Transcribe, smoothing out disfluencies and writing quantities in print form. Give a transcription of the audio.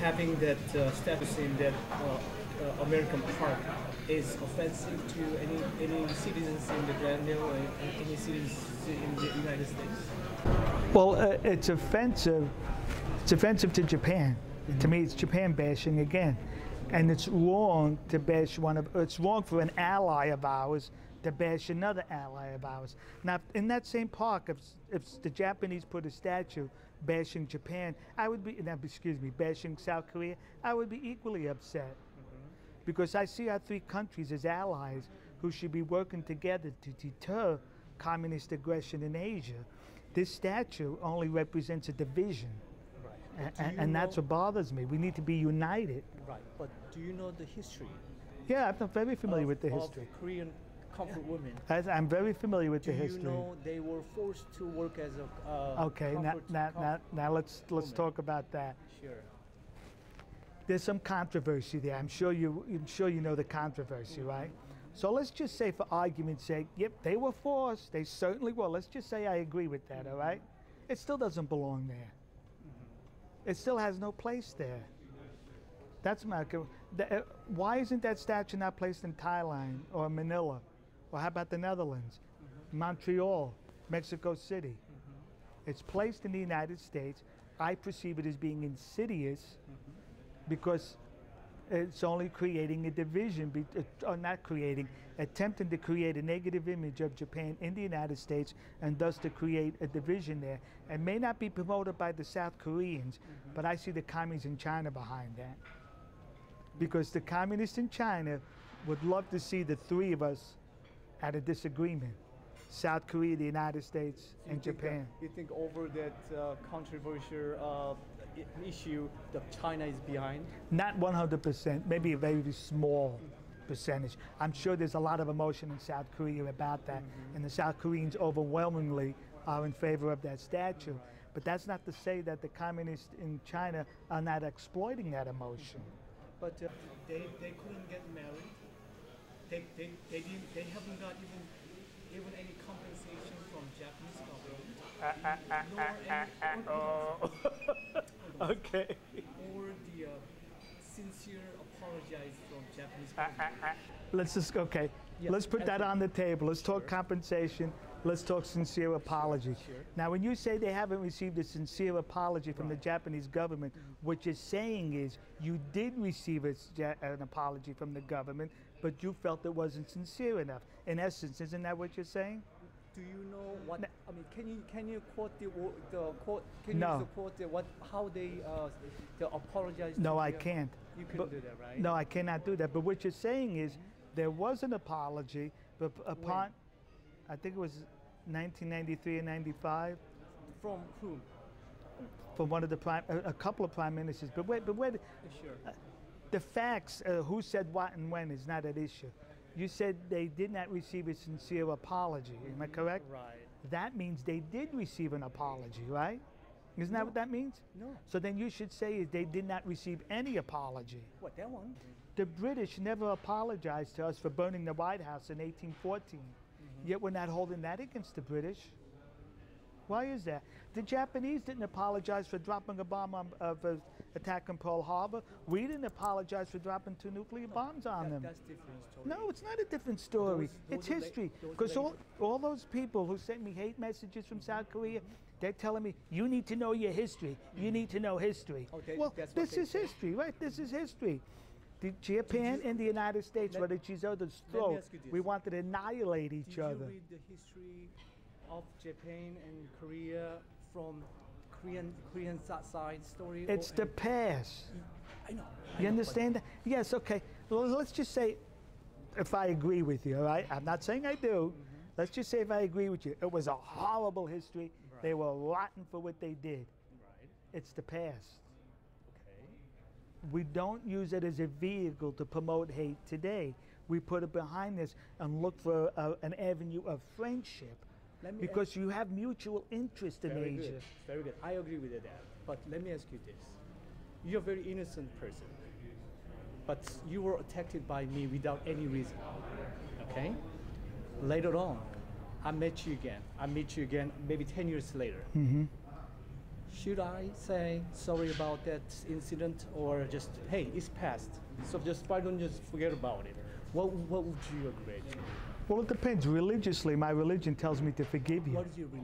having that status in that American park is offensive to any citizens in the Grand Hill or any citizens in the United States? Well, it's offensive. It's offensive to Japan. To me, it's Japan bashing again, and it's wrong to bash one of. It's wrong for an ally of ours to bash another ally of ours. Now, in that same park, if the Japanese put a statue bashing Japan, I would be. Excuse me, bashing South Korea, I would be equally upset, because I see our three countries as allies who should be working together to deter communist aggression in Asia. This statue only represents a division. And that's what bothers me. We need to be united. Right, but do you know the history? Yeah, I'm very familiar with the history. Of Korean comfort women. I'm very familiar with the history. Do you know they were forced to work as a okay, now let's talk about that. Sure. There's some controversy there. I'm sure you know the controversy, right? So let's just say, for argument's sake, yep, they were forced. They certainly were. Let's just say I agree with that, all right? It still doesn't belong there. It still has no place there. That's my. Why isn't that statue not placed in Thailand or Manila, or how about the Netherlands, Montreal, Mexico City? It's placed in the United States. I perceive it as being insidious, because it's only creating a division, or not creating, attempting to create a negative image of Japan in the United States, and thus to create a division there. And may not be promoted by the South Koreans, but I see the communists in China behind that. Because the communists in China would love to see the three of us at a disagreement. South Korea, the United States, and Japan. You think over that controversial issue that China is behind? Not 100%, maybe a very small percentage. I'm sure there's a lot of emotion in South Korea about that, and the South Koreans overwhelmingly are in favor of that statue. But that's not to say that the communists in China are not exploiting that emotion. But they couldn't get married. They haven't got even any compensation from Japanese government. Okay. Or the sincere apologize from Japanese government. Let's put that on the table. Let's talk compensation. Let's talk sincere apology. Sure. Now, when you say they haven't received a sincere apology from the Japanese government, what you're saying is you did receive an apology from the government, but you felt it wasn't sincere enough. In essence, isn't that what you're saying? Do you know what? I mean, can you quote the quote? Can No. you support how they apologize? No, I can't. You couldn't do that, right? No, I cannot do that. But what you're saying is there was an apology, but upon, I think it was 1993 and 95. From whom? From one of the a couple of prime ministers. But wait. Sure. The facts, who said what and when, is not at issue. You said they did not receive a sincere apology. Am I correct? Right. That means they did receive an apology, right? Isn't that what that means? No. So then you should say they did not receive any apology. What, that one? The British never apologized to us for burning the White House in 1814. Yet we're not holding that against the British. Why is that? The Japanese didn't apologize for dropping a bomb of attack on Pearl Harbor. We didn't apologize for dropping 2 nuclear bombs on them. That's different story. No, it's not a different story. It's history. Because all those people who sent me hate messages from South Korea, they're telling me, you need to know your history. You need to know history. Okay, well, this is history, right? This is history. Japan and the United States were at each other's throat. We wanted to annihilate each other. Did you read the history of Japan and Korea from Korean side story? It's the past. I know. You understand that? Yes, okay. Well, let's just say, if I agree with you, all right? I'm not saying I do. Let's just say if I agree with you. It was a horrible history. Right. They were rotten for what they did. Right. It's the past. Okay. We don't use it as a vehicle to promote hate today. We put it behind this and look for an avenue of friendship, because you have mutual interest in Asia. Good. Very good. I agree with that. But let me ask you this. You're a very innocent person, but you were attacked by me without any reason. Okay? Later on, I met you again. maybe 10 years later. Should I say sorry about that incident, or just, hey, it's past, so just why don't you just forget about it? What would you agree to? Well, it depends. Religiously, my religion tells me to forgive you. What is your religion?